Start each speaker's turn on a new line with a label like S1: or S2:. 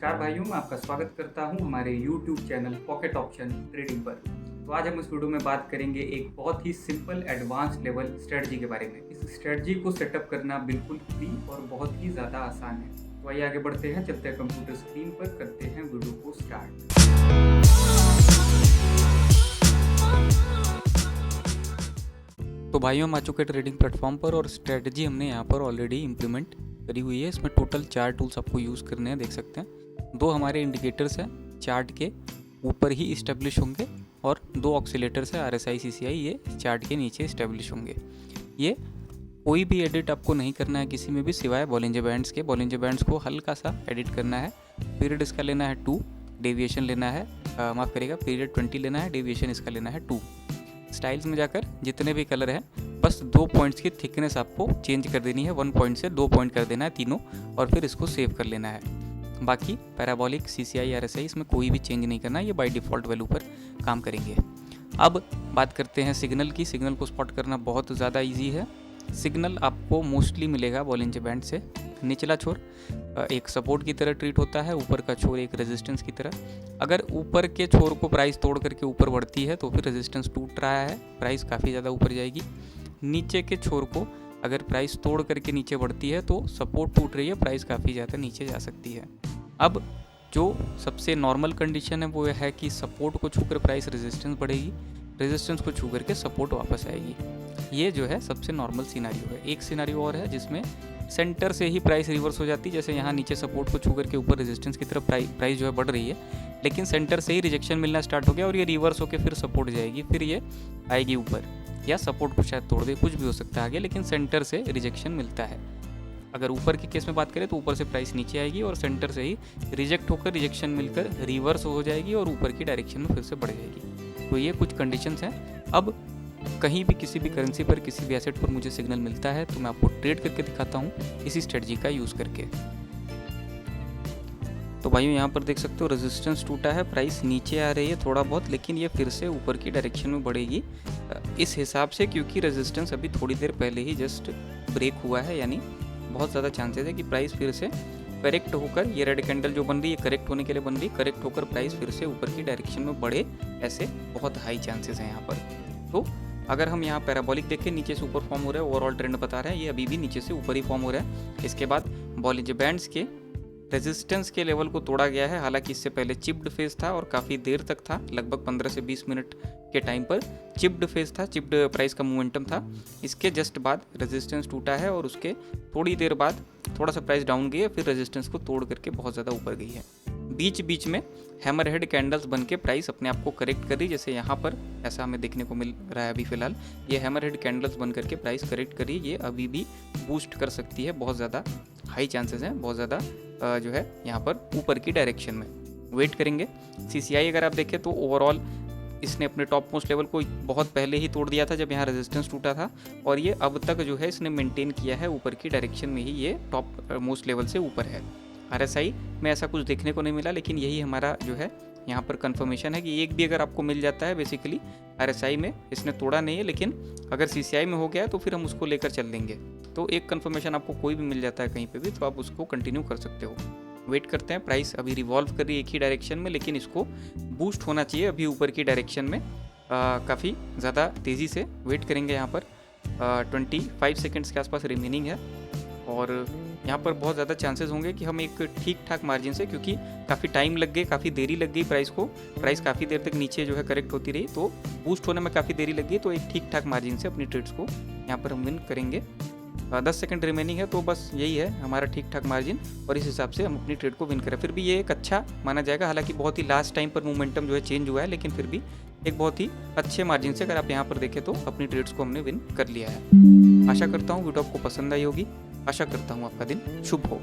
S1: नमस्कार भाइयों, मैं आपका स्वागत करता हूं हमारे YouTube channel pocket option trading पर। तो आज हम इस वीडियो में बात करेंगे एक बहुत ही सिंपल एडवांस लेवल स्ट्रेटजी के बारे में। इस स्ट्रेटजी को सेटअप करना बिल्कुल फ्री और बहुत ही ज़्यादा आसान है। तो आइए आगे बढ़ते हैं, चलते हैं कंप्यूटर स्क्रीन पर, करते हैं वीडियो को स्टार्ट।
S2: तो भाइयों हम आ चुके हैं ट्रेडिंग प्लेटफॉर्म पर और स्ट्रेटजी हमने यहाँ पर ऑलरेडी इम्प्लीमेंट करी हुई है। इसमें टोटल 4 टूल्स आपको यूज़ करने हैं, देख सकते हैं। 2 हमारे इंडिकेटर्स हैं, चार्ट के ऊपर ही इस्टेब्लिश होंगे, और 2 ऑक्सीलेटर्स है RSI CCI, ये चार्ट के नीचे इस्टेब्लिश होंगे। ये कोई भी एडिट आपको नहीं करना है किसी में भी, सिवाय बॉलिंजर बैंड्स के। बॉलिंजर बैंड्स को हल्का सा एडिट करना है। पीरियड इसका लेना है 2, डेविएशन लेना है माफ़ करिएगा, पीरियड 20 लेना है, डेविएशन इसका लेना है 2। स्टाइल्स में जाकर जितने भी कलर हैं, बस 2 पॉइंट्स की थिकनेस आपको चेंज कर देनी है। 1 पॉइंट से 2 पॉइंट कर देना है तीनों, और फिर इसको सेव कर लेना है। बाकी पैराबोलिक CCI RSI इसमें कोई भी चेंज नहीं करना है, ये बाय डिफ़ॉल्ट वैल्यू पर काम करेंगे। अब बात करते हैं सिग्नल की। सिग्नल को स्पॉट करना बहुत ज़्यादा ईजी है। सिग्नल आपको मोस्टली मिलेगा बॉलिंजर बैंड से। निचला छोर एक सपोर्ट की तरह ट्रीट होता है, ऊपर का छोर एक रेजिस्टेंस की तरह। अगर ऊपर के छोर को प्राइस तोड़ करके ऊपर बढ़ती है तो फिर रेजिस्टेंस टूट रहा है, प्राइस काफ़ी ज़्यादा ऊपर जाएगी। नीचे के छोर को अगर प्राइस तोड़ करके नीचे बढ़ती है तो सपोर्ट टूट रही है, प्राइस काफ़ी ज़्यादा नीचे जा सकती है। अब जो सबसे नॉर्मल कंडीशन है वो है कि सपोर्ट को छूकर प्राइस रेजिस्टेंस बढ़ेगी, रेजिस्टेंस को छू करके सपोर्ट वापस आएगी। ये जो है सबसे नॉर्मल सिनारियो है। एक सिनारियो और है जिसमें सेंटर से ही प्राइस रिवर्स हो जाती है। जैसे यहाँ नीचे सपोर्ट को छू करके ऊपर रेजिस्टेंस की तरफ प्राइस जो है बढ़ रही है, लेकिन सेंटर से ही रिजेक्शन मिलना स्टार्ट हो गया और ये रिवर्स होकर फिर सपोर्ट जाएगी, फिर ये आएगी ऊपर, या सपोर्ट को शायद तोड़ दे, कुछ भी हो सकता है आगे, लेकिन सेंटर से रिजेक्शन मिलता है। अगर ऊपर के केस में बात करें तो ऊपर से प्राइस नीचे आएगी और सेंटर से ही रिजेक्ट होकर रिजेक्शन मिलकर रिवर्स हो जाएगी और ऊपर की डायरेक्शन में फिर से बढ़ जाएगी। तो ये कुछ कंडीशंस हैं। अब कहीं भी किसी भी करेंसी पर, किसी भी एसेट पर मुझे सिग्नल मिलता है तो मैं आपको ट्रेड करके दिखाता हूँ इसी स्ट्रेटजी का यूज़ करके। तो भाइयों यहाँ पर देख सकते हो रेजिस्टेंस टूटा है, प्राइस नीचे आ रही है थोड़ा बहुत, लेकिन ये फिर से ऊपर की डायरेक्शन में बढ़ेगी इस हिसाब से, क्योंकि रेजिस्टेंस अभी थोड़ी देर पहले ही जस्ट ब्रेक हुआ है। यानी बहुत ज़्यादा चांसेस है कि प्राइस फिर से करेक्ट होकर, ये रेड कैंडल जो बन रही है करेक्ट होने के लिए बन रही है, करेक्ट होकर प्राइस फिर से ऊपर की डायरेक्शन में बढ़े, ऐसे बहुत हाई चांसेस हैं यहाँ पर। तो अगर हम यहाँ पैराबोलिक देखें, नीचे से ऊपर फॉर्म हो रहा है, ओवरऑल ट्रेंड बता रहा है, ये अभी भी नीचे से ऊपर ही फॉर्म हो रहा है। इसके बाद बॉलिंजर बैंड्स के रेजिस्टेंस के लेवल को तोड़ा गया है। हालांकि इससे पहले चिप्ड फेज था और काफ़ी देर तक था, लगभग 15 से 20 मिनट के टाइम पर चिप्ड फेज था, चिप्ड प्राइस का मोमेंटम था। इसके जस्ट बाद रेजिस्टेंस टूटा है और उसके थोड़ी देर बाद थोड़ा सा प्राइस डाउन गई है, फिर रेजिस्टेंस को तोड़ करके बहुत ज़्यादा ऊपर गई है। बीच बीच में हैमर हेड कैंडल्स बन के प्राइस अपने आप को करेक्ट कर रही, जैसे यहाँ पर ऐसा हमें देखने को मिल रहा है अभी फ़िलहाल। ये हैमर हेड कैंडल्स बन करके प्राइस करेक्ट कर रही है, ये अभी भी बूस्ट कर सकती है, बहुत ज़्यादा हाई चांसेस हैं, बहुत ज़्यादा जो है यहाँ पर ऊपर की डायरेक्शन में। वेट करेंगे। CCI अगर आप देखें तो ओवरऑल इसने अपने टॉप मोस्ट लेवल को बहुत पहले ही तोड़ दिया था जब यहाँ रेजिस्टेंस टूटा था, और ये अब तक जो है इसने मेंटेन किया है ऊपर की डायरेक्शन में ही, ये टॉप मोस्ट लेवल से ऊपर है। RSI में ऐसा कुछ देखने को नहीं मिला, लेकिन यही हमारा जो है यहाँ पर कंफर्मेशन है कि एक भी अगर आपको मिल जाता है, बेसिकली RSI में इसने तोड़ा नहीं है, लेकिन अगर CCI में हो गया है तो फिर हम उसको लेकर चल देंगे। तो एक कंफर्मेशन आपको कोई भी मिल जाता है कहीं पे भी, तो आप उसको कंटिन्यू कर सकते हो। वेट करते हैं। प्राइस अभी रिवॉल्व कर रही है एक ही डायरेक्शन में, लेकिन इसको बूस्ट होना चाहिए अभी ऊपर की डायरेक्शन में काफ़ी ज़्यादा तेज़ी से। वेट करेंगे। यहाँ पर 25 सेकेंड्स के आसपास रिमेनिंग है और यहाँ पर बहुत ज़्यादा चांसेस होंगे कि हम एक ठीक ठाक मार्जिन से, क्योंकि काफ़ी टाइम लग गए, काफ़ी देरी लग गई प्राइस को, प्राइस काफ़ी देर तक नीचे जो है करेक्ट होती रही, तो बूस्ट होने में काफ़ी देरी लग गई, तो एक ठीक ठाक मार्जिन से अपनी ट्रेड्स को यहाँ पर हम विन करेंगे। 10 सेकंड रिमेनिंग है, तो बस यही है हमारा ठीक ठाक मार्जिन, और इस हिसाब से हम अपनी ट्रेड को विन करें। फिर भी ये एक अच्छा माना जाएगा, हालांकि बहुत ही लास्ट टाइम पर मोमेंटम जो है चेंज हुआ है, लेकिन फिर भी एक बहुत ही अच्छे मार्जिन से अगर आप यहाँ पर देखें तो अपनी ट्रेड्स को हमने विन कर लिया है। आशा करता हूँ वीडियो आपको पसंद आई होगी, आशा करता हूँ आपका दिन शुभ हो।